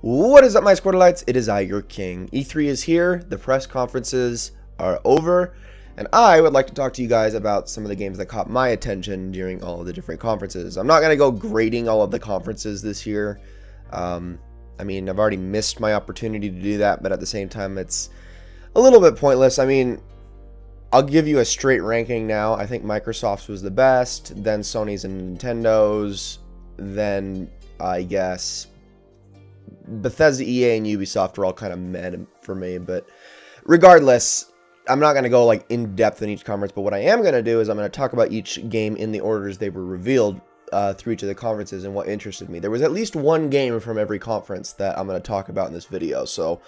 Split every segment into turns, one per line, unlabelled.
What is up, my Squirtleites? It is I, your king. E3 is here, the press conferences are over, and I would like to talk to you guys about some of the games that caught my attention during all of the different conferences. I'm not going to go grading all of the conferences this year. I mean, I've already missed my opportunity to do that, but at the same time, it's a little bit pointless. I mean, I'll give you a straight ranking now. I think Microsoft's was the best, then Sony's and Nintendo's, then I guess Bethesda, EA, and Ubisoft are all kind of meh for me, but regardless, I'm not going to go like in depth in each conference, but what I am going to do is I'm going to talk about each game in the orders they were revealed through each of the conferences and what interested me. There was at least one game from every conference that I'm going to talk about in this video, so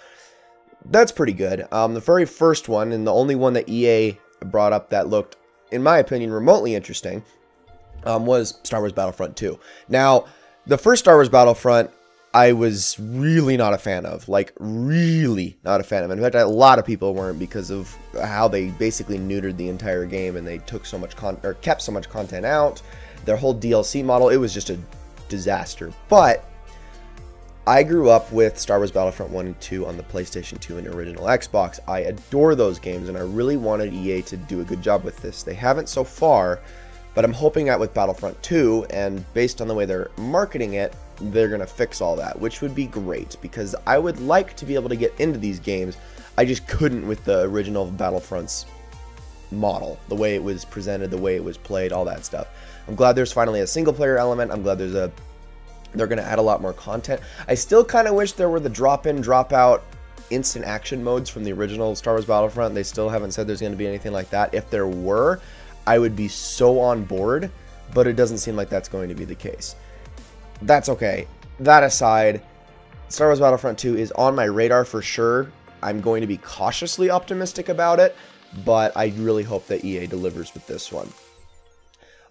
that's pretty good. The very first one, and the only one that EA brought up that looked, in my opinion, remotely interesting, was Star Wars Battlefront 2. Now, the first Star Wars Battlefront, I was really not a fan of, like really not a fan of. In fact, a lot of people weren't because of how they basically neutered the entire game and they took so much kept so much content out. Their whole DLC model, it was just a disaster. But I grew up with Star Wars Battlefront 1 and 2 on the PlayStation 2 and original Xbox. I adore those games and I really wanted EA to do a good job with this. They haven't so far, but I'm hoping that with Battlefront 2, and based on the way they're marketing it, they're going to fix all that, which would be great, because I would like to be able to get into these games. I just couldn't with the original Battlefront's model, the way it was presented, the way it was played, all that stuff. I'm glad there's finally a single-player element. I'm glad they're going to add a lot more content. I still kind of wish there were the drop-in, drop-out instant action modes from the original Star Wars Battlefront. They still haven't said there's going to be anything like that. If there were, I would be so on board, but it doesn't seem like that's going to be the case. That's okay. That aside, Star Wars Battlefront 2 is on my radar for sure. I'm going to be cautiously optimistic about it, but I really hope that EA delivers with this one.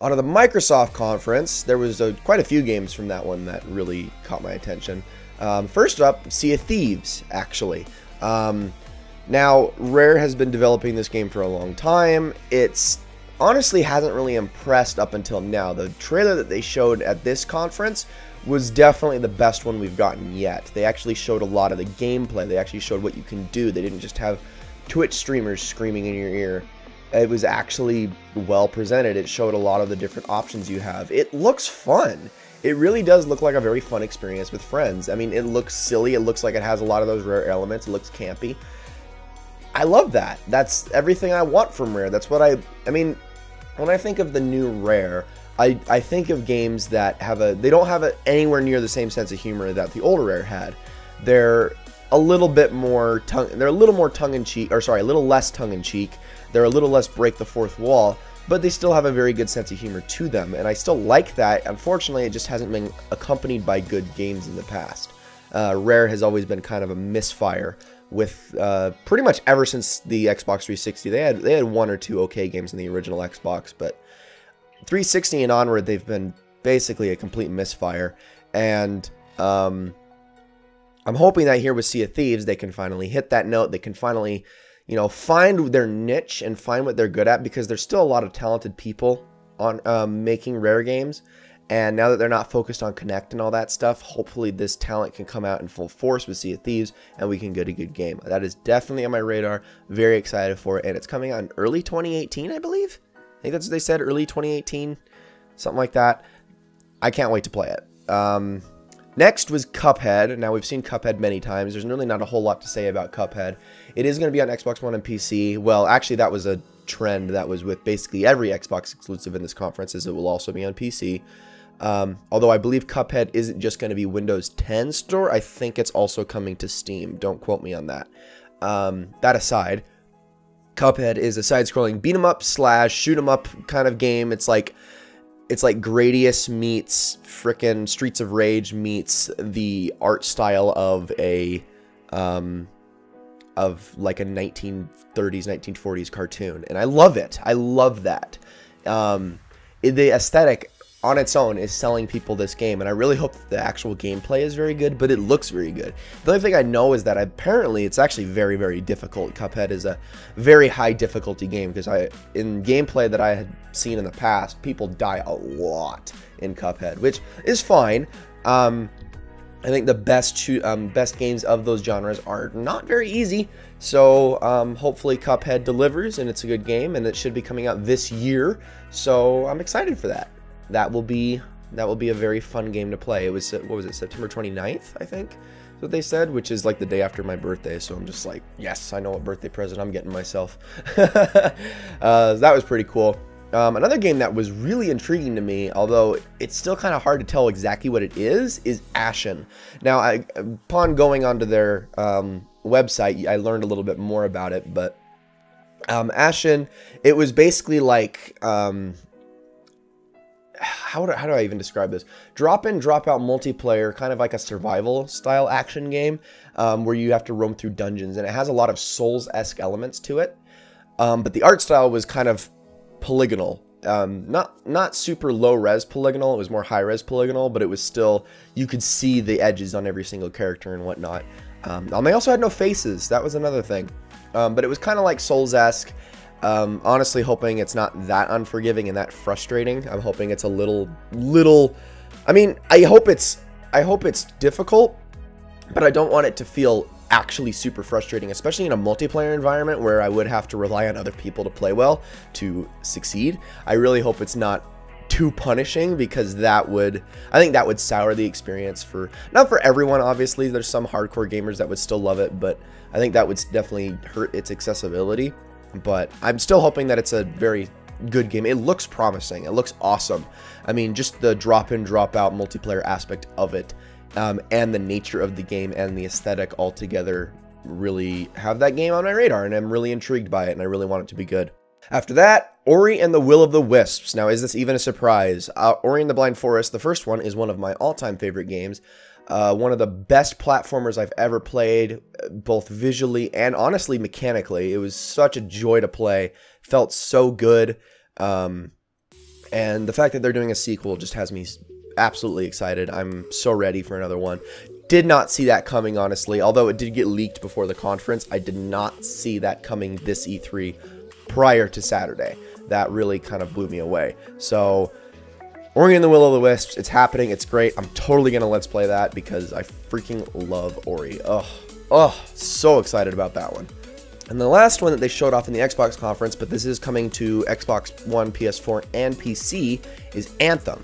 On to the Microsoft conference, there was quite a few games from that one that really caught my attention. First up, Sea of Thieves, actually. Now, Rare has been developing this game for a long time. It's honestly hasn't really impressed up until now. The trailer that they showed at this conference was definitely the best one we've gotten yet. They actually showed a lot of the gameplay. They actually showed what you can do. They didn't just have Twitch streamers screaming in your ear. It was actually well presented. It showed a lot of the different options you have. It looks fun. It really does look like a very fun experience with friends. I mean, it looks silly. It looks like it has a lot of those Rare elements. It looks campy. I love that. That's everything I want from Rare. That's what I mean, when I think of the new Rare, I think of games that they don't have anywhere near the same sense of humor that the older Rare had. They're a little bit more they're a little more tongue-in-cheek, or sorry, a little less tongue-in-cheek. They're a little less break the fourth wall, but they still have a very good sense of humor to them, and I still like that. Unfortunately, it just hasn't been accompanied by good games in the past. Rare has always been kind of a misfire with pretty much ever since the Xbox 360. They had one or two okay games in the original Xbox, but 360 and onward, they've been basically a complete misfire. And I'm hoping that here with Sea of Thieves, they can finally hit that note. They can finally, you know, find their niche and find what they're good at, because there's still a lot of talented people on making Rare games. And now that they're not focused on Connect and all that stuff, hopefully this talent can come out in full force with Sea of Thieves and we can get a good game. That is definitely on my radar. Very excited for it. And it's coming out in early 2018, I believe. I think that's what they said, early 2018. Something like that. I can't wait to play it. Next was Cuphead. Now, we've seen Cuphead many times. There's really not a whole lot to say about Cuphead. It is going to be on Xbox One and PC. Well, actually, that was a trend that was with basically every Xbox exclusive in this conference, is it will also be on PC. Although I believe Cuphead isn't just going to be Windows 10 store. I think it's also coming to Steam. Don't quote me on that. That aside, Cuphead is a side-scrolling beat-em-up slash shoot-em-up kind of game. It's like Gradius meets frickin' Streets of Rage meets the art style of a like a 1930s, 1940s cartoon, and I love it. I love that. The aesthetic on its own is selling people this game, and I really hope that the actual gameplay is very good, but it looks very good. The only thing I know is that apparently it's actually very, very difficult. Cuphead is a very high difficulty game, because in gameplay that I had seen in the past, people die a lot in Cuphead, which is fine. I I think the best games of those genres are not very easy. So hopefully Cuphead delivers and it's a good game, and it should be coming out this year. So I'm excited for that. That will be a very fun game to play. It was, what was it, September 29th, I think, is what they said, which is like the day after my birthday. So I'm just like, yes, I know what birthday present I'm getting myself. That was pretty cool. Another game that was really intriguing to me, although it's still kind of hard to tell exactly what it is Ashen. Now, upon going onto their website, I learned a little bit more about it, but Ashen, it was basically like, how do I even describe this? Drop-in, drop-out multiplayer, kind of like a survival-style action game, where you have to roam through dungeons, and it has a lot of Souls-esque elements to it, but the art style was kind of polygonal, not super low res polygonal. It was more high res polygonal, but it was still, you could see the edges on every single character and whatnot. They also had no faces. That was another thing, but it was kind of like Souls-esque. Honestly, hoping it's not that unforgiving and that frustrating. I'm hoping it's a little. I mean, I hope it's difficult, but I don't want it to feel actually super frustrating, especially in a multiplayer environment where I would have to rely on other people to play well to succeed. I really hope it's not too punishing, because I think that would sour the experience not for everyone, obviously. There's some hardcore gamers that would still love it, but I think that would definitely hurt its accessibility. But I'm still hoping that it's a very good game. It looks promising. It looks awesome. I mean, just the drop-in, drop-out multiplayer aspect of it, and the nature of the game and the aesthetic altogether really have that game on my radar, and I'm really intrigued by it, and I really want it to be good. After that, Ori and the Will of the Wisps. Now, is this even a surprise? Ori and the Blind Forest, the first one, is one of my all-time favorite games. One of the best platformers I've ever played, both visually and honestly mechanically. It was such a joy to play. Felt so good. And the fact that they're doing a sequel just has me absolutely excited. I'm so ready for another one. Did not see that coming, honestly. Although it did get leaked before the conference, I did not see that coming this E3 prior to Saturday. That really kind of blew me away. So, Ori and the Will of the Wisps, it's happening, it's great. I'm totally gonna let's play that because I freaking love Ori. Oh, so excited about that one. And the last one that they showed off in the Xbox conference, but this is coming to Xbox One, PS4, and PC, is Anthem.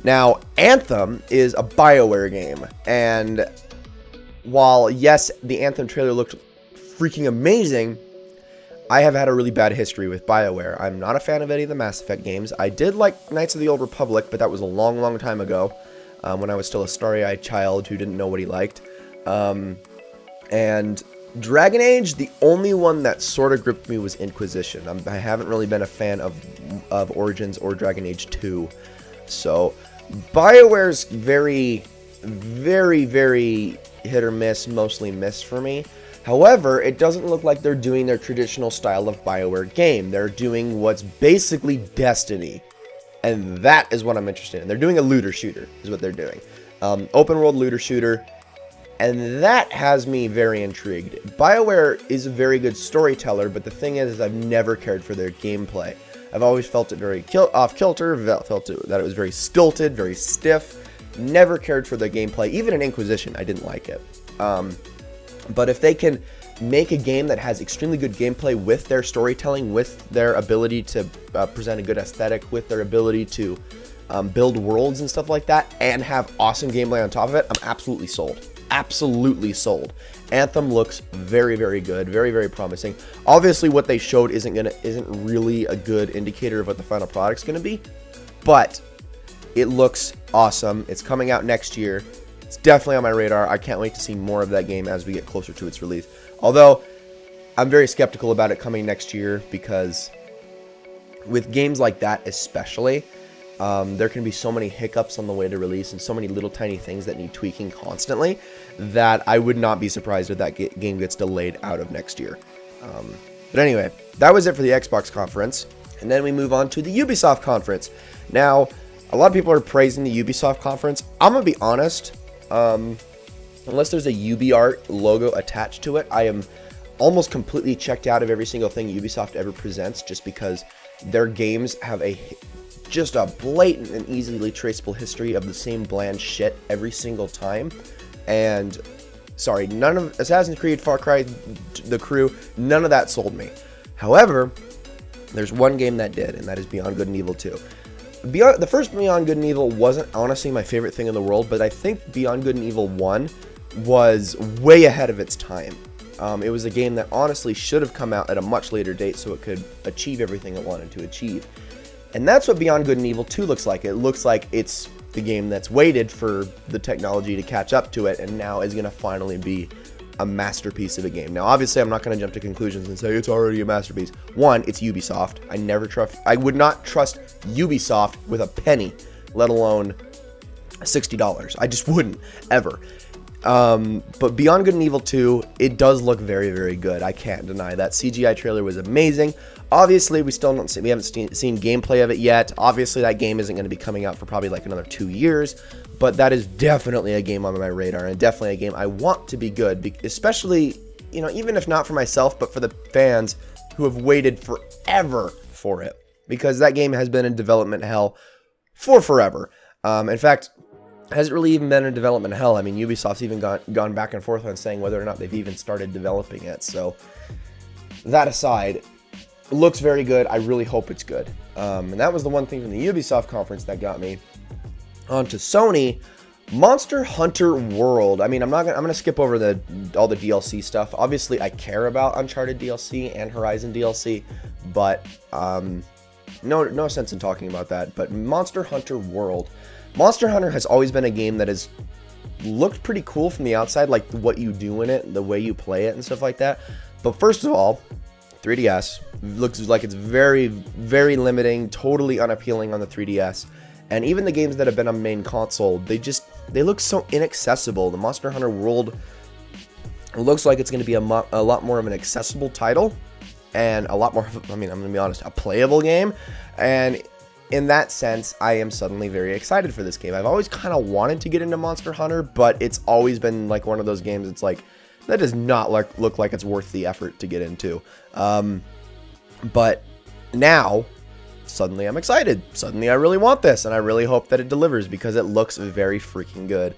Now, Anthem is a BioWare game, and while, yes, the Anthem trailer looked freaking amazing, I have had a really bad history with BioWare. I'm not a fan of any of the Mass Effect games. I did like Knights of the Old Republic, but that was a long, long time ago, when I was still a starry-eyed child who didn't know what he liked. And Dragon Age, the only one that sort of gripped me was Inquisition. I haven't really been a fan of Origins or Dragon Age 2. So, BioWare's very, very, very hit or miss, mostly miss for me. However, it doesn't look like they're doing their traditional style of BioWare game. They're doing what's basically Destiny. And that is what I'm interested in. They're doing a looter shooter, is what they're doing. Open world looter shooter. And that has me very intrigued. BioWare is a very good storyteller, but the thing is I've never cared for their gameplay. I've always felt it very off-kilter, felt that it was very stilted, very stiff. Never cared for the gameplay. Even in Inquisition, I didn't like it. But if they can make a game that has extremely good gameplay with their storytelling, with their ability to present a good aesthetic, with their ability to build worlds and stuff like that, and have awesome gameplay on top of it, I'm absolutely sold. Absolutely sold. Anthem looks very, very good, very, very promising. Obviously, what they showed isn't really a good indicator of what the final product's gonna be, but it looks awesome. It's coming out next year. It's definitely on my radar. I can't wait to see more of that game as we get closer to its release. Although, I'm very skeptical about it coming next year because with games like that especially, there can be so many hiccups on the way to release and so many little tiny things that need tweaking constantly that I would not be surprised if that game gets delayed out of next year. But anyway, that was it for the Xbox conference. And then we move on to the Ubisoft conference. Now, a lot of people are praising the Ubisoft conference. I'm going to be honest, unless there's a UbiArt logo attached to it, I am almost completely checked out of every single thing Ubisoft ever presents just because their games have just a blatant and easily traceable history of the same bland shit every single time. and sorry, none of Assassin's Creed, Far Cry, The Crew, none of that sold me. However, there's one game that did, and that is Beyond Good and Evil 2. The first Beyond Good and Evil wasn't honestly my favorite thing in the world, but I think Beyond Good and Evil 1 was way ahead of its time. It was a game that honestly should have come out at a much later date so it could achieve everything it wanted to achieve. And that's what Beyond Good and Evil 2 looks like. It looks like it's the game that's waited for the technology to catch up to it and now is going to finally be a masterpiece of a game. Now, obviously, I'm not going to jump to conclusions and say it's already a masterpiece. One, it's Ubisoft. I would not trust Ubisoft with a penny, let alone $60. I just wouldn't, ever. But Beyond Good and Evil 2, it does look very, very good. I can't deny that. CGI trailer was amazing. Obviously, we haven't seen gameplay of it yet. Obviously, that game isn't going to be coming out for probably like another 2 years, but that is definitely a game on my radar and definitely a game I want to be good, especially, you know, even if not for myself, but for the fans who have waited forever for it, because that game has been in development hell for forever. In fact, has it really even been in development hell? I mean, Ubisoft's even gone back and forth on saying whether or not they've even started developing it. So that aside, it looks very good. I really hope it's good. And that was the one thing from the Ubisoft conference that got me. On to Sony, Monster Hunter World. I mean, I'm gonna skip over all the DLC stuff. Obviously, I care about Uncharted DLC and Horizon DLC, but no sense in talking about that. But Monster Hunter World. Monster Hunter has always been a game that has looked pretty cool from the outside, like what you do in it, the way you play it and stuff like that. But first of all, 3DS looks like it's very, very limiting, totally unappealing on the 3DS. And even the games that have been on main console, they look so inaccessible. The Monster Hunter World looks like it's going to be a lot more of an accessible title and a lot more, I mean, I'm going to be honest, a playable game. And in that sense, I am suddenly very excited for this game. I've always kind of wanted to get into Monster Hunter, but it's always been like one of those games, it's like, that does not look like it's worth the effort to get into. But now, suddenly I'm excited. Suddenly I really want this, and I really hope that it delivers because it looks very freaking good.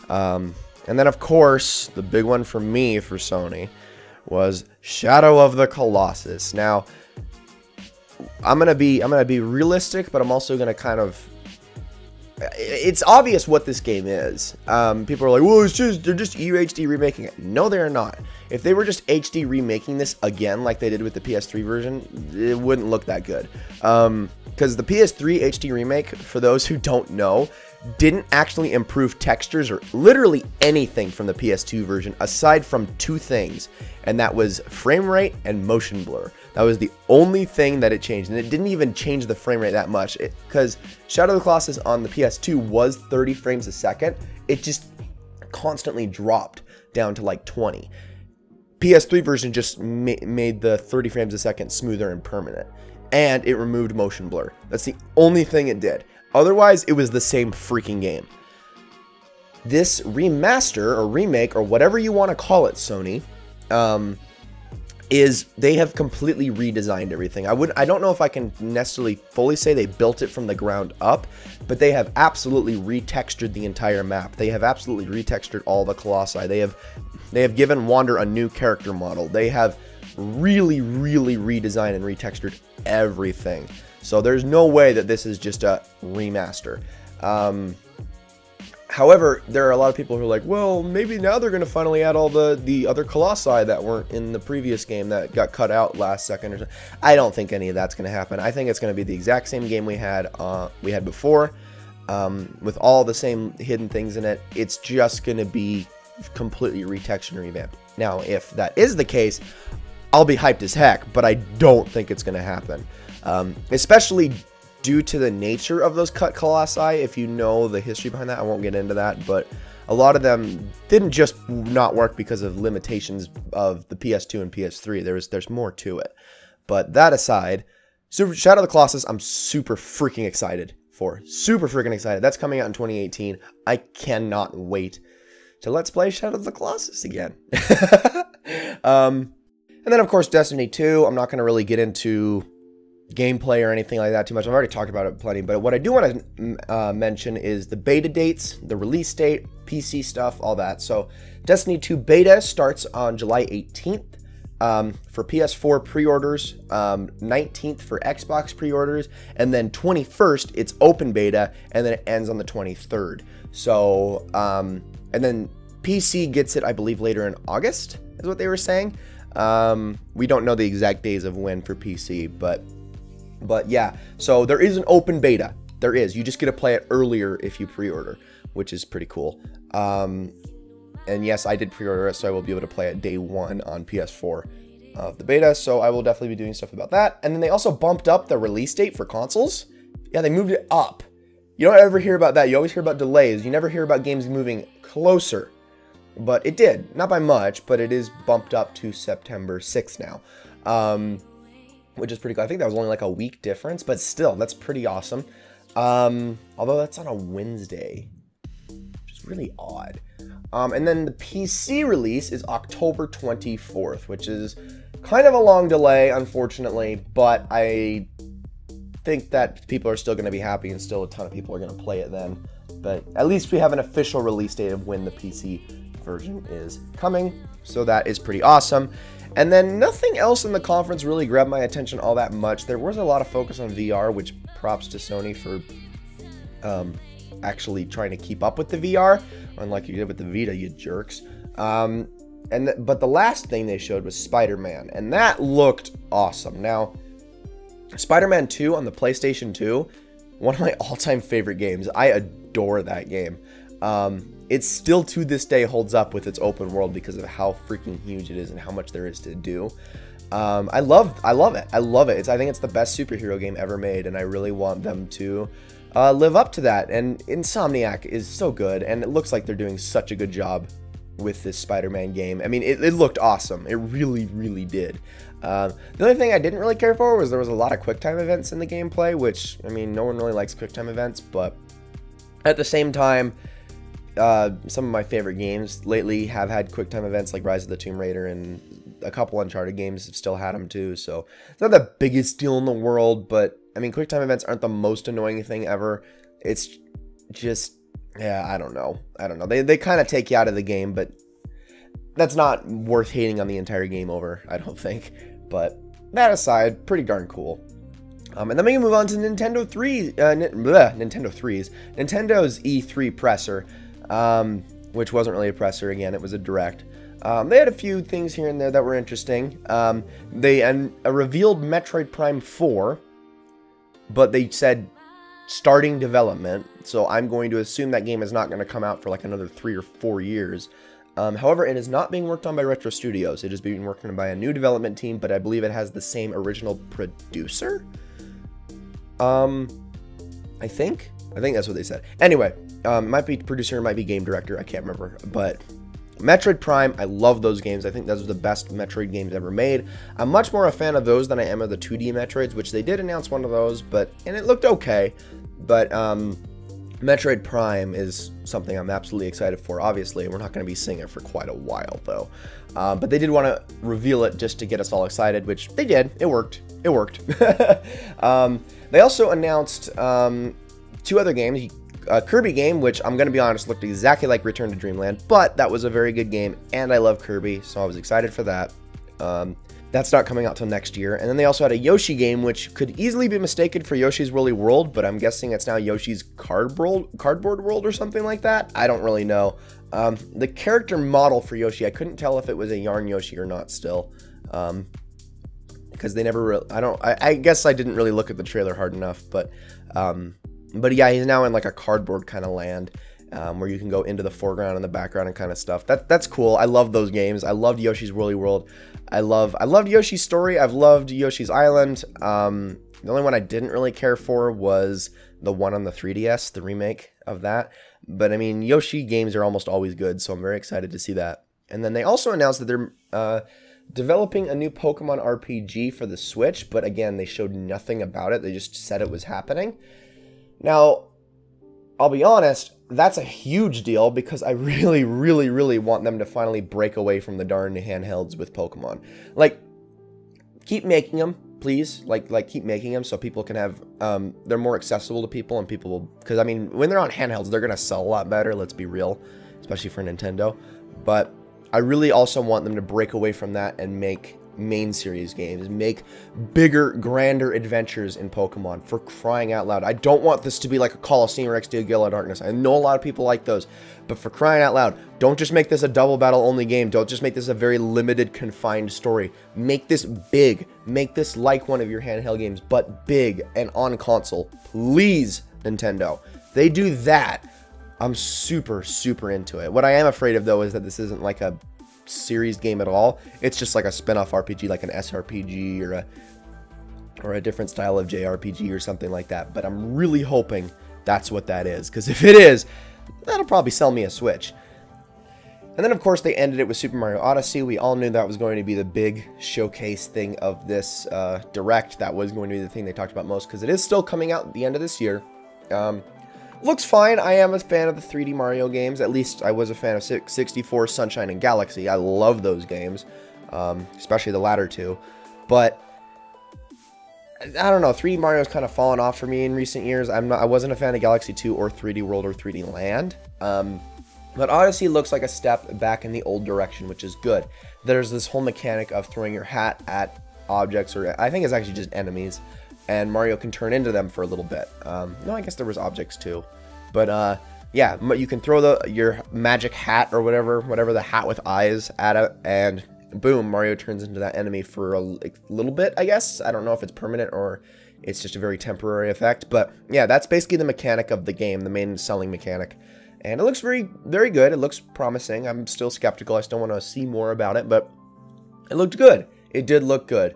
And then, of course, the big one for me, for Sony, was Shadow of the Colossus. Now, I'm gonna be realistic, but I'm also gonna kind of. It's obvious what this game is. People are like, "Well, they're just UHD remaking it." No, they are not. If they were just HD remaking this again, like they did with the PS3 version, it wouldn't look that good. Because the PS3 HD remake, for those who don't know, didn't actually improve textures or literally anything from the PS2 version, aside from two things, and that was frame rate and motion blur. That was the only thing that it changed, and it didn't even change the frame rate that much, because Shadow of the Colossus on the PS2 was 30 frames a second. It just constantly dropped down to like 20. PS3 version just made the 30 frames a second smoother and permanent, and it removed motion blur. That's the only thing it did. Otherwise, it was the same freaking game. This remaster or remake or whatever you want to call it, Sony, is they have completely redesigned everything. I don't know if I can necessarily fully say they built it from the ground up, but they have absolutely retextured the entire map. They have absolutely retextured all the Colossi. They have given Wander a new character model. They have really, really redesigned and retextured everything. So there's no way that this is just a remaster. However, there are a lot of people who are like, well, maybe now they're going to finally add all the other Colossi that weren't in the previous game that got cut out last second or something. I don't think any of that's going to happen. I think it's going to be the exact same game we had before, with all the same hidden things in it. It's just going to be completely retextured and revamped. Now, if that is the case, I'll be hyped as heck, but I don't think it's going to happen. Especially due to the nature of those cut Colossi. If you know the history behind that, I won't get into that, but a lot of them didn't just not work because of limitations of the PS2 and PS3. There's more to it. But that aside, Shadow of the Colossus, I'm super freaking excited for. Super freaking excited. That's coming out in 2018. I cannot wait to let's play Shadow of the Colossus again. And then, of course, Destiny 2. I'm not going to really get into gameplay or anything like that too much. I've already talked about it plenty, but what I do want to mention is the beta dates, the release date, PC stuff, all that. So Destiny 2 beta starts on July 18th for PS4 pre-orders, 19th for Xbox pre-orders, and then 21st it's open beta, and then it ends on the 23rd. So and then PC gets it, I believe, later in August is what they were saying. We don't know the exact days of when for PC, but yeah, so there is an open beta. There is. You just get to play it earlier if you pre-order, which is pretty cool. And yes, I did pre-order it, so I will be able to play it day one on PS4 of the beta, so I will definitely be doing stuff about that. And then they also bumped up the release date for consoles. Yeah, they moved it up. You don't ever hear about that. You always hear about delays. You never hear about games moving closer. But it did. Not by much, but it is bumped up to September 6th now. Which is pretty cool. I think that was only like a week difference, but still, that's pretty awesome. Although that's on a Wednesday, which is really odd. And then the PC release is October 24th, which is kind of a long delay, unfortunately, but I think that people are still going to be happy and still a ton of people are going to play it then. But at least we have an official release date of when the PC version is coming, so that is pretty awesome. And then nothing else in the conference really grabbed my attention all that much. There was a lot of focus on VR, which props to Sony for actually trying to keep up with the VR, unlike you did with the Vita, you jerks. But the last thing they showed was Spider-Man, and that looked awesome. Now, Spider-Man 2 on the PlayStation 2, one of my all-time favorite games. I adore that game. It still to this day holds up with its open world because of how freaking huge it is and how much there is to do. I love it. I love it. I think it's the best superhero game ever made, and I really want them to live up to that. And Insomniac is so good, and it looks like they're doing such a good job with this Spider-Man game. I mean, it looked awesome. It really, really did. The only thing I didn't really care for was there was a lot of QuickTime events in the gameplay, which, I mean, no one really likes QuickTime events, but at the same time, some of my favorite games lately have had QuickTime events, like Rise of the Tomb Raider, and a couple Uncharted games have still had them too, so it's not the biggest deal in the world, but, I mean, QuickTime events aren't the most annoying thing ever. It's just, yeah, I don't know. They kind of take you out of the game, but that's not worth hating on the entire game over, I don't think. But that aside, pretty darn cool. And then we can move on to Nintendo's E3 presser, which wasn't really a presser. Again, it was a direct. They had a few things here and there that were interesting. They revealed Metroid Prime 4, but they said starting development, so I'm going to assume that game is not going to come out for like another 3 or 4 years. However, it is not being worked on by Retro Studios. It is being worked on by a new development team, but I believe it has the same original producer. I think that's what they said. Anyway, might be producer, might be game director, I can't remember. But Metroid Prime, I love those games. I think those are the best Metroid games ever made. I'm much more a fan of those than I am of the 2D Metroids, which they did announce one of those, and it looked okay. But Metroid Prime is something I'm absolutely excited for. Obviously, we're not going to be seeing it for quite a while, though. But they did want to reveal it just to get us all excited, which they did. It worked. It worked. They also announced 2 other games. A Kirby game, which I'm going to be honest, looked exactly like Return to Dreamland, but that was a very good game, and I love Kirby, so I was excited for that. That's not coming out till next year. And then they also had a Yoshi game, which could easily be mistaken for Yoshi's Woolly World, but I'm guessing it's now Yoshi's Cardboard World or something like that. I don't really know. The character model for Yoshi, I couldn't tell if it was a Yarn Yoshi or not still. Because they never I guess I didn't really look at the trailer hard enough, but yeah, he's now in like a cardboard kind of land. Where you can go into the foreground and the background and kind of stuff. That's cool. I love those games. I loved Yoshi's Woolly World. I loved Yoshi's Story. I've loved Yoshi's Island. The only one I didn't really care for was the one on the 3DS, the remake of that. But I mean, Yoshi games are almost always good, so I'm very excited to see that. And then they also announced that they're developing a new Pokemon RPG for the Switch, but again, they showed nothing about it. They just said it was happening. Now, I'll be honest, that's a huge deal because I really, really, really want them to finally break away from the darn handhelds with Pokemon. Like, keep making them, please. Like keep making them so people can have, they're more accessible to people, and people will, because I mean, when they're on handhelds, they're gonna sell a lot better. Let's be real, especially for Nintendo. But I really also want them to break away from that and make main series games, make bigger, grander adventures in Pokemon, for crying out loud. I don't want this to be like a Colosseum or XD Gale of Darkness. I know a lot of people like those, but for crying out loud, don't just make this a double battle only game. Don't just make this a very limited, confined story. Make this big. Make this like one of your handheld games, but big and on console. Please, Nintendo. If they do that, I'm super, super into it. What I am afraid of, though, is that this isn't like a series game at all. It's just like a spin-off RPG, like an SRPG or a different style of JRPG or something like that. But I'm really hoping that's what that is, because if it is, that'll probably sell me a Switch. And then, of course, they ended it with Super Mario Odyssey. We all knew that was going to be the big showcase thing of this Direct. That was going to be the thing they talked about most, because it is still coming out at the end of this year. Looks fine. I am a fan of the 3D Mario games. At least I was a fan of 64, Sunshine, and Galaxy. I love those games, especially the latter two. But I don't know. 3D Mario's kind of fallen off for me in recent years. I wasn't a fan of Galaxy 2 or 3D World or 3D Land. But Odyssey looks like a step back in the old direction, which is good. There's this whole mechanic of throwing your hat at objects, or I think it's actually just enemies, and Mario can turn into them for a little bit. No, I guess there was objects too. But yeah, you can throw your magic hat or whatever the hat with eyes at it, and boom, Mario turns into that enemy for a little bit, I guess. I don't know if it's permanent or it's just a very temporary effect. But yeah, that's basically the mechanic of the game, the main selling mechanic. And it looks very, very good. It looks promising. I'm still skeptical. I still want to see more about it, but it looked good. It did look good.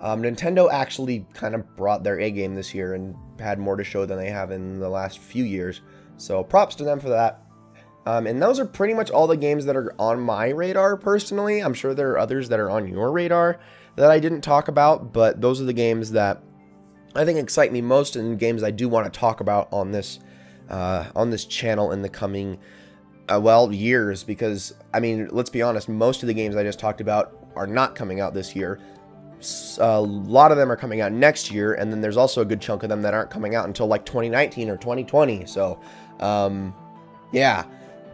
Nintendo actually kind of brought their A game this year and had more to show than they have in the last few years. So props to them for that. And those are pretty much all the games that are on my radar personally. I'm sure there are others that are on your radar that I didn't talk about, but those are the games that I think excite me most, and games I do want to talk about on this channel in the coming well, years, because I mean, let's be honest, most of the games I just talked about are not coming out this year. A lot of them are coming out next year, and then there's also a good chunk of them that aren't coming out until like 2019 or 2020. So yeah,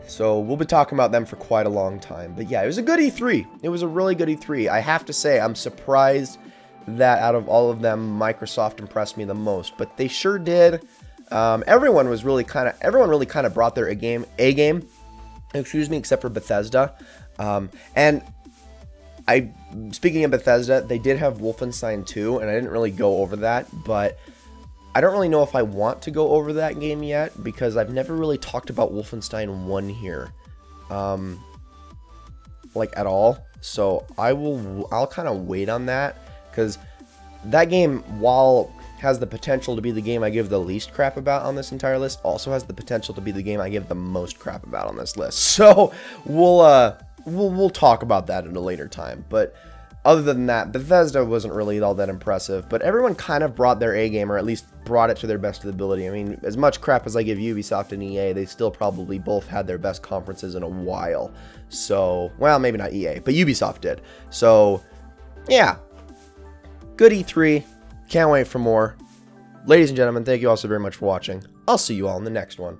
so we'll be talking about them for quite a long time. But yeah, it was a good E3. It was a really good E3. I have to say, I'm surprised that out of all of them, Microsoft impressed me the most, but they sure did. Everyone really kind of brought their A game, excuse me, except for Bethesda. And speaking of Bethesda, they did have Wolfenstein 2, and I didn't really go over that, but I don't really know if I want to go over that game yet, because I've never really talked about Wolfenstein 1 here, like at all. So I'll kind of wait on that, because that game, while has the potential to be the game I give the least crap about on this entire list, also has the potential to be the game I give the most crap about on this list. So we'll talk about that at a later time. But other than that, Bethesda wasn't really all that impressive, but everyone kind of brought their A game, or at least brought it to their best ability. I mean, as much crap as I give Ubisoft and EA, they still probably both had their best conferences in a while. So, well, maybe not EA, but Ubisoft did. So, yeah, good E3. Can't wait for more. Ladies and gentlemen, thank you all so very much for watching. I'll see you all in the next one.